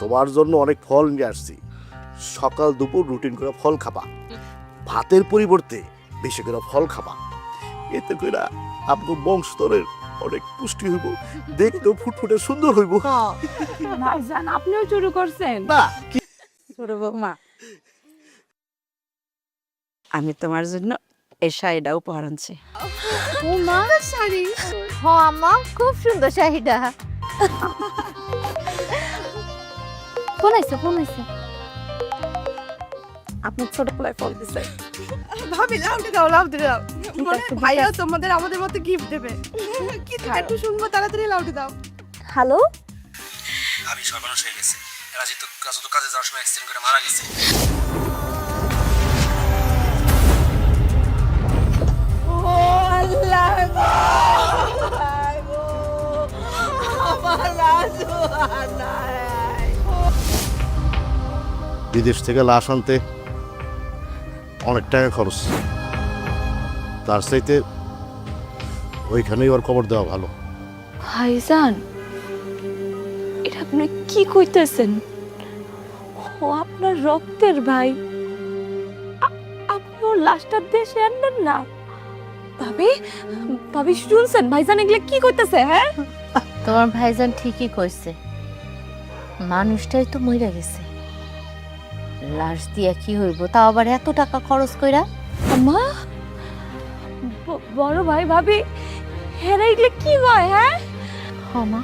তোমার জন্য অনেক ফল নিয়ে আসছি। সকাল দুপুর রুটিন করে ফল খাবা, ভাতের পরিবর্তে বেশি করে ফল খাবা। এতে করে আপনার বংশধরের অনেক পুষ্টি হইব, দেখতেও ফুটফুটে সুন্দর হইব। ভাইজান আপনিও শুরু করছেন? না কি ছোট বৌমা, আমি তোমার জন্য এই শাড়িটা উপহার আনছি। ও মা শাড়ি। হ আম্মা খুব সুন্দর শাড়িটা। ফোন আইছে। আপনার ছোট পোলায় ফোন দিছে। ভাবি লাউডে দাও মানে ভাইয়া তোমাদের আমাদের মতো গিফট দেবে। কি একটু শুনবো, তাড়াতাড়ি লাউডে দাও। হ্যালো, আমি সর্বনাশ হয়ে গেছে। রাজি তো কাজে যাওয়ার সময় অ্যাক্সিডেন্ট করে মারা গেছে। বিদেশ থেকে লাশ আনতে অনেক টাকা খরচ, তার চাইতে ওইখানেই ওর কবর দেওয়া ভালো। ভাইজান এটা আপনি কি কইতেছেন? ও আপনার রক্তের ভাই, আপনি ওর লাশটা দেশে আনবেন না? ভাবি শুনছেন ভাইজান এগুলো কি কইতেছে? হ্যাঁ, তোমার ভাইজান ঠিকই কইছে, মানুষটাই তো মইরা গেছে, লাশ দিয়া কি হইব, তাও আবার এত টাকা খরচ কইরা। আম্মা বড় ভাই ভাবি হেরা এগুলো কি হয়? হ্যাঁ হমা,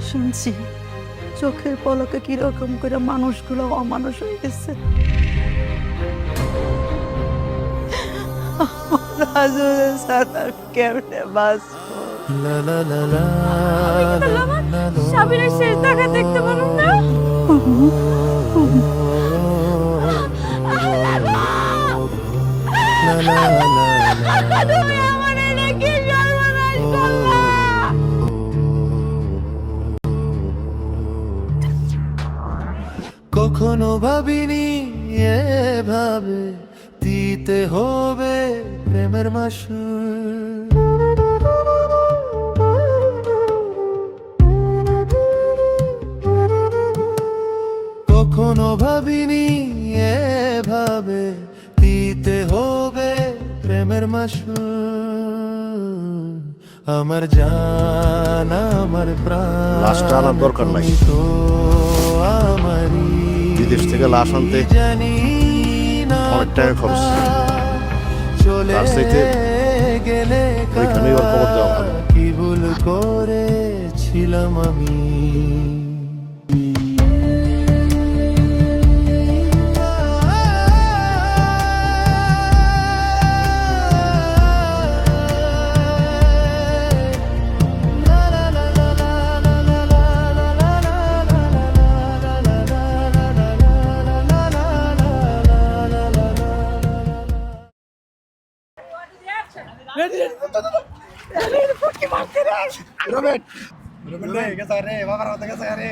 শুনছি চোখের পলকে কিরকম করে মানুষগুলো অমানুষ হয়ে গেছে। কেমনে বাঁচবো? সাবিরের শেষ দেখা দেখতে পারুন না। তুমি আমার এটা কি সর্বনাশ করলা? কখনো ভাবিনি এভাবে দিতে হবে প্রেমের মাসুল। কখনো ভাবিনি এভাবে দিতে হবে প্রেমের মাসুল। আমার জান আমার প্রাণ লাশটা আনার দরকার নাই। তো আমারই বিদেশ থেকে লাশ আনতে জানি না অনেক টাকা খরচ, চলে তার চাইতে গেলে ওইখানেই ওর কবর দেওয়া ভালো। কি ভুল করেছিলাম আমি। রোবেন রে গেছে রে, বাবার হাতে গেছে রে।